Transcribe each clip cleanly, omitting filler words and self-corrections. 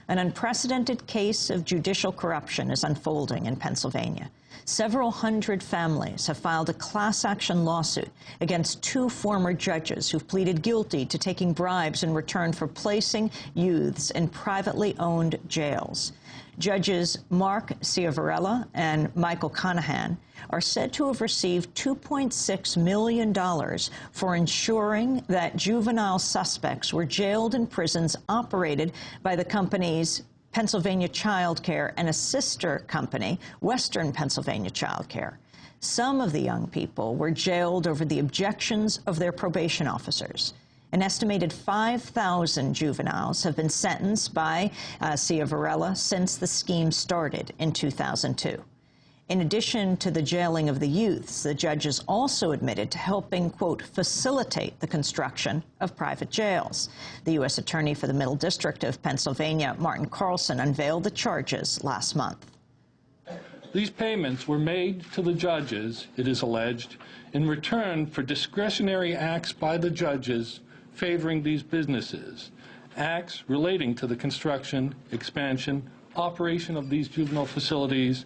An unprecedented case of judicial corruption is unfolding in Pennsylvania. Several hundred families have filed a class-action lawsuit against two former judges who've pleaded guilty to taking bribes in return for placing youths in privately owned jails. Judges Mark Ciavarella and Michael Conahan are said to have received $2.6 million for ensuring that juvenile suspects were jailed in prisons operated by the companies Pennsylvania Child Care and a sister company, Western Pennsylvania Child Care. Some of the young people were jailed over the objections of their probation officers. An estimated 5,000 juveniles have been sentenced by Ciavarella since the scheme started in 2002. In addition to the jailing of the youths, the judges also admitted to helping, quote, facilitate the construction of private jails. The U.S. Attorney for the Middle District of Pennsylvania, Martin Carlson, unveiled the charges last month. These payments were made to the judges, it is alleged, in return for discretionary acts by the judges favoring these businesses, acts relating to the construction, expansion, operation of these juvenile facilities,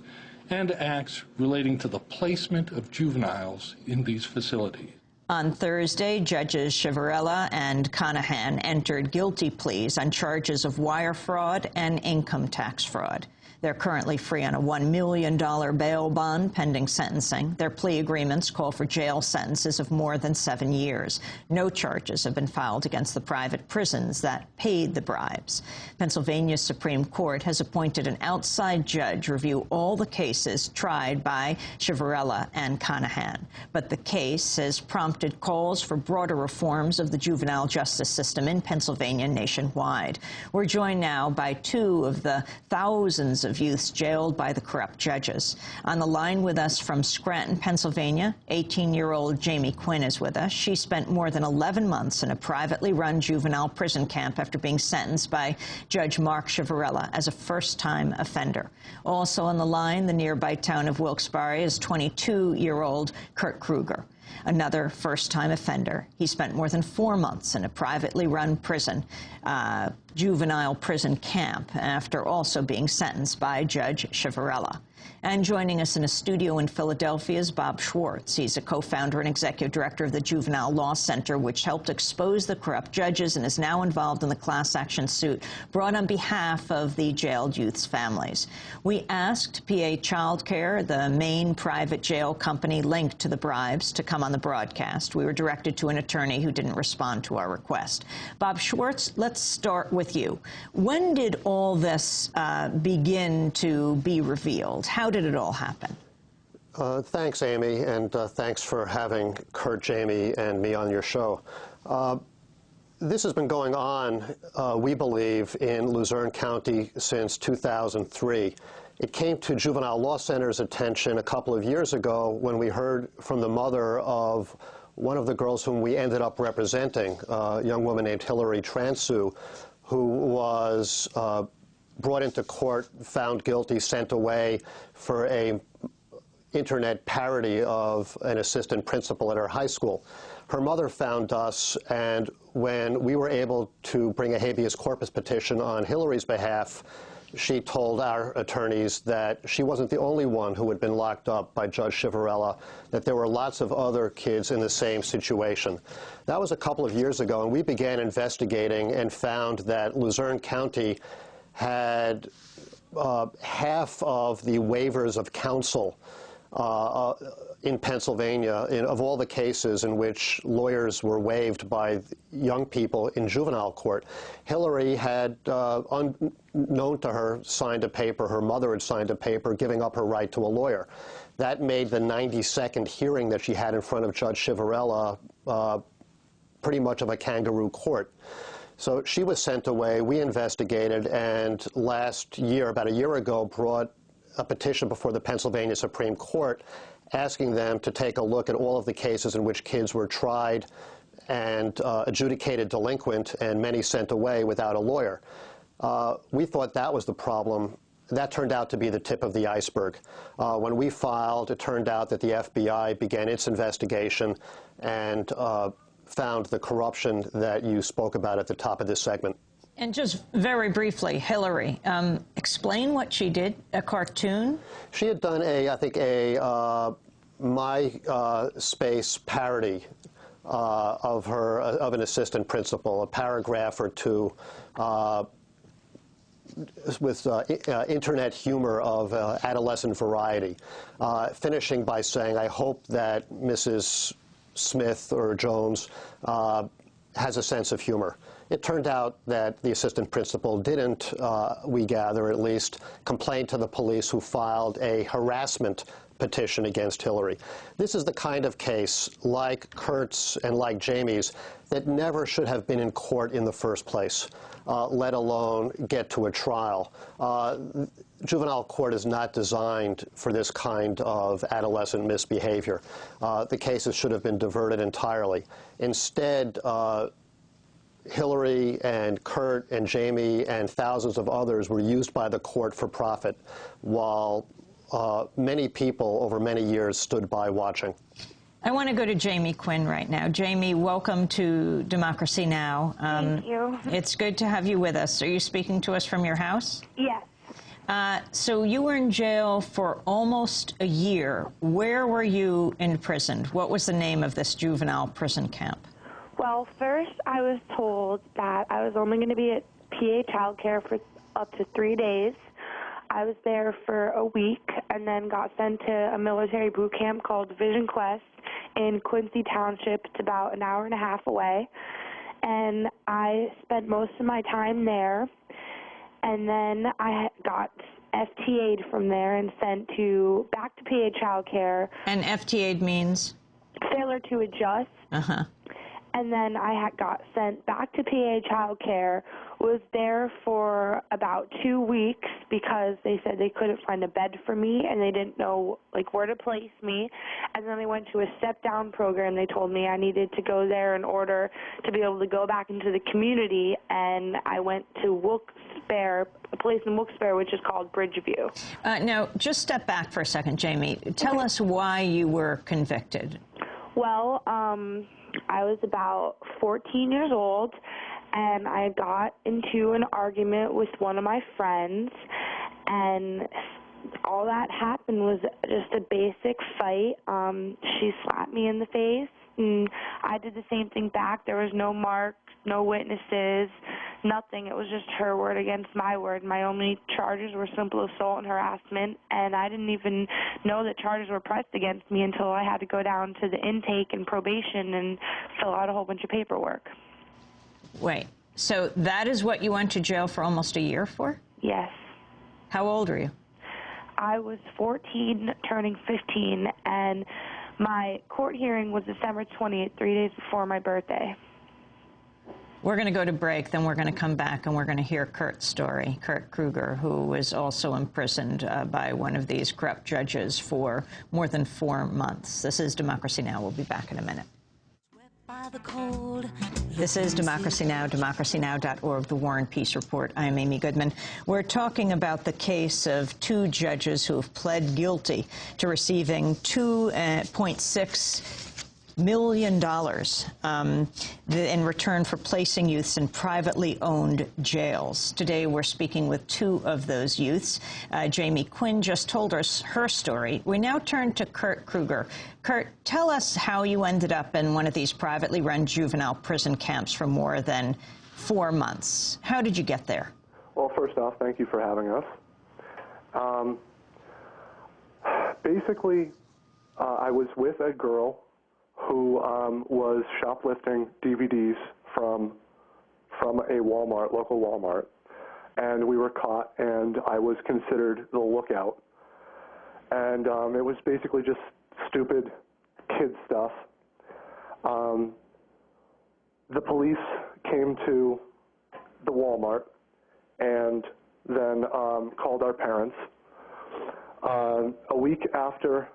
and acts relating to the placement of juveniles in these facilities. On Thursday, Judges Ciavarella and Conahan entered guilty pleas on charges of wire fraud and income tax fraud. They're currently free on a $1 million bail bond pending sentencing. Their plea agreements call for jail sentences of more than 7 years. No charges have been filed against the private prisons that paid the bribes. Pennsylvania's Supreme Court has appointed an outside judge to review all the cases tried by Ciavarella and Conahan. But the case has prompted calls for broader reforms of the juvenile justice system in Pennsylvania and nationwide. We're joined now by two of the thousands of youths jailed by the corrupt judges. On the line with us from Scranton, Pennsylvania, 18-year-old Jamie Quinn is with us. She spent more than 11 months in a privately run juvenile prison camp after being sentenced by Judge Mark Ciavarella as a first-time offender. Also on the line, the nearby town of Wilkes-Barre, is 22-year-old Kurt Kruger, another first-time offender. He spent more than 4 months in a privately run prison, juvenile prison camp, after also being sentenced by Judge Ciavarella. And joining us in a studio in Philadelphia is Bob Schwartz. He's a co-founder and executive director of the Juvenile Law Center, which helped expose the corrupt judges and is now involved in the class action suit brought on behalf of the jailed youth's families. We asked PA Child Care, the main private jail company linked to the bribes, to come on the broadcast. We were directed to an attorney who didn't respond to our request. Bob Schwartz, let's start with you. When did all this begin to be revealed? How did it all happen? Thanks, Amy, and thanks for having Kurt, Jamie, and me on your show. This has been going on, we believe, in Luzerne County since 2003. It came to Juvenile Law Center's attention a couple of years ago when we heard from the mother of one of the girls whom we ended up representing, a young woman named Hillary Transu, who was brought into court, found guilty, sent away for a internet parody of an assistant principal at her high school. Her mother found us, and when we were able to bring a habeas corpus petition on Hillary's behalf, she told our attorneys that she wasn't the only one who had been locked up by Judge Ciavarella, that there were lots of other kids in the same situation. That was a couple of years ago, and we began investigating and found that Luzerne County had half of the waivers of counsel in Pennsylvania of all the cases in which lawyers were waived by young people in juvenile court. Hillary had, unknown to her, signed a paper, her mother had signed a paper giving up her right to a lawyer. That made the 90-second hearing that she had in front of Judge Ciavarella pretty much of a kangaroo court. So she was sent away, we investigated, and last year, about a year ago, brought a petition before the Pennsylvania Supreme Court asking them to take a look at all of the cases in which kids were tried and adjudicated delinquent and many sent away without a lawyer. We thought that was the problem. That turned out to be the tip of the iceberg. When we filed, it turned out that the FBI began its investigation and found the corruption that you spoke about at the top of this segment. And just very briefly, Hillary, explain what she did, a cartoon? She had done I think a MySpace parody of an assistant principal, a paragraph or two with internet humor of adolescent variety, finishing by saying, "I hope that Mrs. Smith or Jones has a sense of humor." It turned out that the assistant principal didn't, we gather at least, complain to the police, who filed a harassment petition against Hillary. This is the kind of case, like Kurt's and like Jamie's, that never should have been in court in the first place, let alone get to a trial. Juvenile court is not designed for this kind of adolescent misbehavior. The cases should have been diverted entirely. Instead, Hillary and Kurt and Jamie and thousands of others were used by the court for profit, while many people over many years stood by watching. I want to go to Jamie Quinn right now. Jamie, welcome to Democracy Now! Thank you. It's good to have you with us. Are you speaking to us from your house? Yes. So you were in jail for almost a year. Where were you imprisoned? What was the name of this juvenile prison camp? Well, first I was told that I was only going to be at PA childcare for up to 3 days. I was there for a week and then got sent to a military boot camp called Vision Quest in Quincy Township. It's about an hour and a half away. And I spent most of my time there. And then I got FTA'd from there and sent back to PA childcare. And FTA'd means? Failure to adjust. Uh-huh. And then I got sent back to PA childcare, was there for about 2 weeks because they said they couldn't find a bed for me and they didn't know where to place me. And then they went to a step-down program. They told me I needed to go there in order to be able to go back into the community, and I went to Wilkes-Barre, a place in Wilkes-Barre which is called Bridgeview. Now, just step back for a second, Jamie. Tell us why you were convicted. Well, I was about 14 years old, and I got into an argument with one of my friends, and all that happened was just a basic fight. She slapped me in the face, and I did the same thing back. There was no marks, no witnesses, nothing. It was just her word against my word. My only charges were simple assault and harassment, and I didn't even know that charges were pressed against me until I had to go down to the intake and probation and fill out a whole bunch of paperwork. Wait, so that is what you went to jail for almost a year for? Yes. How old were you? I was 14, turning 15, and my court hearing was December 20th, 3 days before my birthday. We're going to go to break, then we're going to come back and we're going to hear Kurt's story, Kurt Kruger, who was also imprisoned by one of these corrupt judges for more than 4 months. This is Democracy Now! We'll be back in a minute. This is Democracy Now!, democracynow.org, the War and Peace Report. I'm Amy Goodman. We're talking about the case of 2 judges who have pled guilty to receiving $2.6 million in return for placing youths in privately owned jails. Today we're speaking with 2 of those youths. Jamie Quinn just told us her story. We now turn to Kurt Kruger. Kurt, tell us how you ended up in one of these privately run juvenile prison camps for more than 4 months. How did you get there? Well, first off, thank you for having us. Basically, I was with a girl who was shoplifting DVDs from a Walmart, local Walmart, and we were caught, and I was considered the lookout. And it was basically just stupid kid stuff. The police came to the Walmart and then called our parents. A week after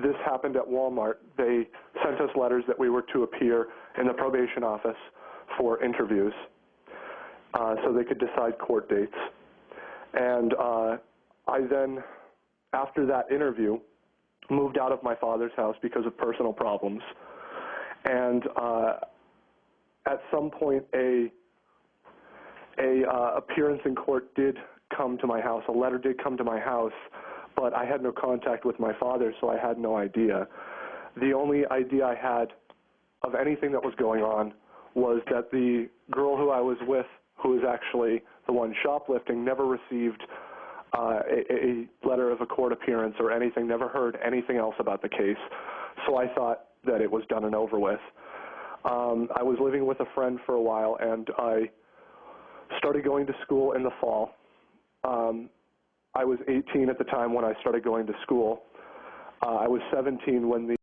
this happened at Walmart, they sent us letters that we were to appear in the probation office for interviews so they could decide court dates. And I then, after that interview, moved out of my father's house because of personal problems. And at some point, a appearance in court did come to my house. A letter did come to my house, but I had no contact with my father, so I had no idea. The only idea I had of anything that was going on was that the girl who I was with, who was actually the one shoplifting, never received a letter of a court appearance or anything, never heard anything else about the case. So I thought that it was done and over with. I was living with a friend for a while, and I started going to school in the fall. I was 18 at the time when I started going to school. I was 17 when the